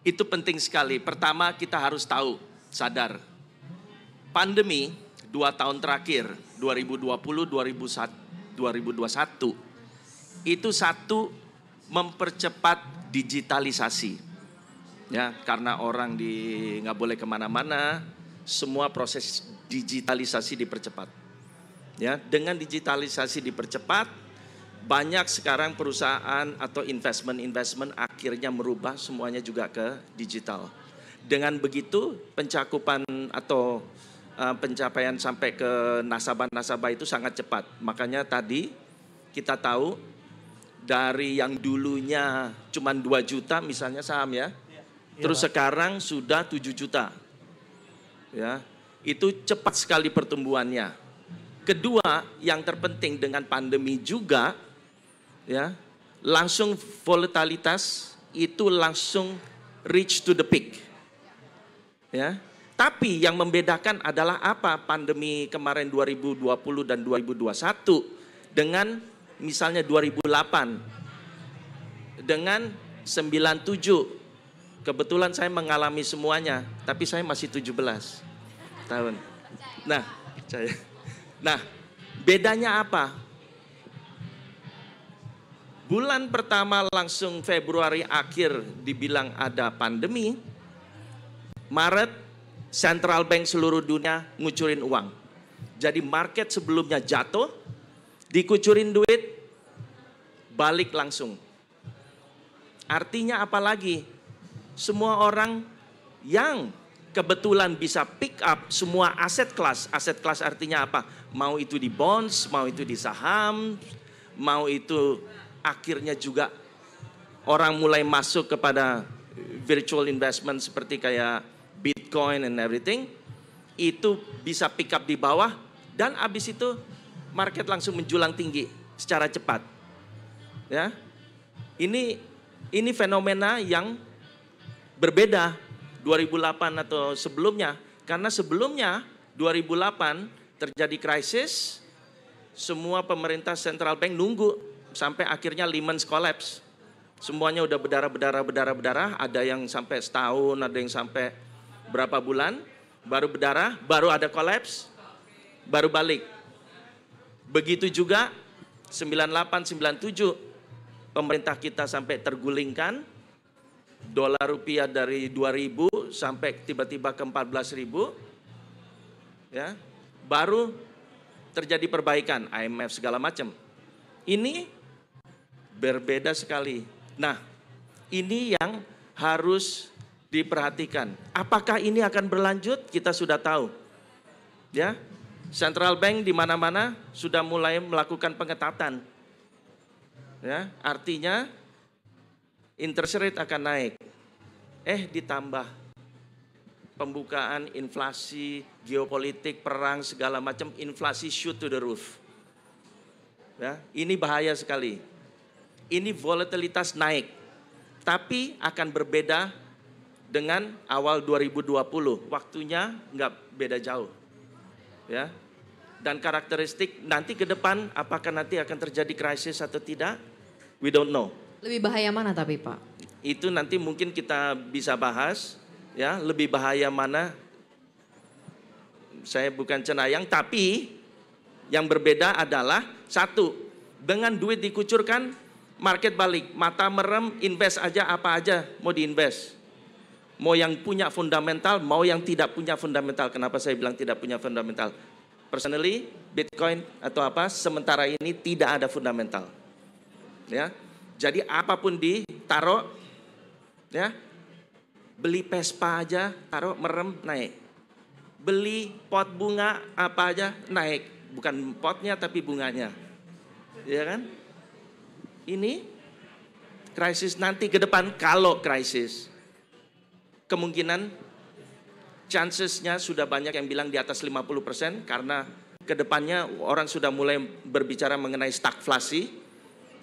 Itu penting sekali. Pertama kita harus tahu, sadar. Pandemi 2 tahun terakhir, 2020-2021, itu satu mempercepat digitalisasi. Ya, karena orang nggak boleh kemana-mana, semua proses digitalisasi dipercepat. Ya, dengan digitalisasi dipercepat, banyak sekarang perusahaan atau investment akhirnya merubah semuanya juga ke digital. Dengan begitu pencakupan atau pencapaian sampai ke nasabah-nasabah itu sangat cepat. Makanya tadi kita tahu dari yang dulunya cuma 2 juta misalnya saham ya. Terus sekarang sudah 7 juta. Ya, itu cepat sekali pertumbuhannya. Kedua, yang terpenting dengan pandemi juga ya, langsung volatilitas itu langsung reach to the peak. Ya. Tapi yang membedakan adalah apa pandemi kemarin 2020 dan 2021 dengan misalnya 2008 dengan 97. Kebetulan saya mengalami semuanya, tapi saya masih 17 tahun. Nah, bedanya apa? Bulan pertama langsung Februari akhir dibilang ada pandemi. Maret Central Bank seluruh dunia ngucurin uang. Jadi market sebelumnya jatuh, dikucurin duit, balik langsung. Artinya apa lagi? Semua orang yang kebetulan bisa pick up semua aset kelas artinya apa? Mau itu di bonds, mau itu di saham, mau itu akhirnya juga orang mulai masuk kepada virtual investment seperti kayak Bitcoin and everything. Itu bisa pick up di bawah dan habis itu market langsung menjulang tinggi secara cepat. Ya. Ini fenomena yang berbeda 2008 atau sebelumnya. Karena sebelumnya 2008 terjadi krisis, semua pemerintah central bank nunggu sampai akhirnya Lehman collapse. Semuanya udah berdarah, ada yang sampai setahun, ada yang sampai berapa bulan, baru berdarah, baru ada collapse, baru balik. Begitu juga 98, 97, pemerintah kita sampai tergulingkan, dolar rupiah dari 2.000 sampai tiba-tiba ke 14.000, ya, baru terjadi perbaikan, IMF segala macam. Ini berbeda sekali. Nah, ini yang harus diperhatikan. Apakah ini akan berlanjut? Kita sudah tahu. Ya, Central Bank di mana-mana sudah mulai melakukan pengetatan. Ya, artinya interest rate akan naik. Ditambah pembukaan, inflasi, geopolitik, perang segala macam, inflasi shoot to the roof. Ya, ini bahaya sekali. Ini volatilitas naik, tapi akan berbeda dengan awal 2020. Waktunya nggak beda jauh, ya. Dan karakteristik nanti ke depan, apakah nanti akan terjadi krisis atau tidak? We don't know. Lebih bahaya mana tapi Pak? Itu nanti mungkin kita bisa bahas, ya. Lebih bahaya mana? Saya bukan cenayang, tapi yang berbeda adalah satu, dengan duit dikucurkan, market balik, mata merem, invest aja apa aja mau diinvest. Mau yang punya fundamental, mau yang tidak punya fundamental. Kenapa saya bilang tidak punya fundamental? Personally, Bitcoin atau apa, sementara ini tidak ada fundamental. Ya, jadi apapun ditaruh, ya, beli Vespa aja, taruh merem naik. Beli pot bunga apa aja naik, bukan potnya tapi bunganya, ya kan? Ini krisis nanti ke depan, kalau krisis, kemungkinan chancesnya sudah banyak yang bilang di atas 50% karena kedepannya orang sudah mulai berbicara mengenai stagflasi,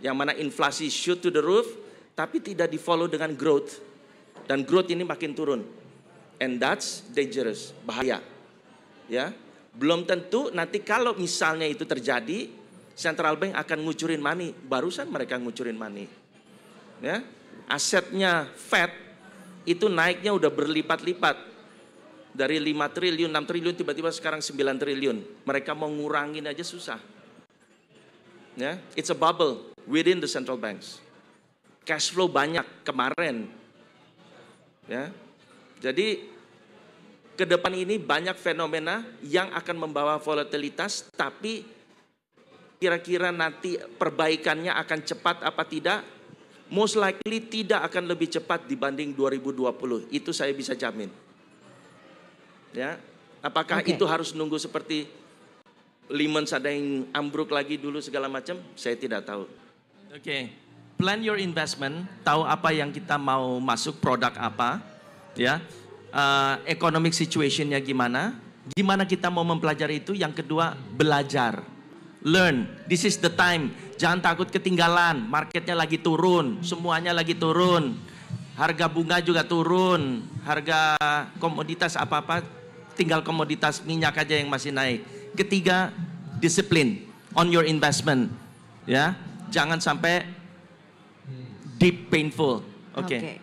yang mana inflasi shoot to the roof, tapi tidak di follow dengan growth, dan growth ini makin turun, and that's dangerous, bahaya, ya. Belum tentu nanti kalau misalnya itu terjadi, Central Bank akan ngucurin money, barusan mereka ngucurin money, ya. Asetnya Fed itu naiknya udah berlipat-lipat. Dari 5 triliun, 6 triliun, tiba-tiba sekarang 9 triliun. Mereka mau ngurangin aja susah. Ya, it's a bubble within the central banks. Cash flow banyak kemarin. Ya, jadi ke depan ini banyak fenomena yang akan membawa volatilitas, tapi kira-kira nanti perbaikannya akan cepat apa tidak? Most likely tidak akan lebih cepat dibanding 2020. Itu saya bisa jamin. Ya, apakah itu harus nunggu seperti Lehman ada yang ambruk lagi dulu segala macam? Saya tidak tahu. Oke. Plan your investment, tahu apa yang kita mau masuk, produk apa, ya. Economic situationnya gimana? Gimana kita mau mempelajari itu? Yang kedua, belajar. Learn. This is the time. Jangan takut ketinggalan. Marketnya lagi turun, semuanya lagi turun. Harga bunga juga turun. Harga komoditas apa-apa, tinggal komoditas minyak aja yang masih naik. Ketiga, disiplin on your investment. Ya, jangan sampai deep painful. Oke.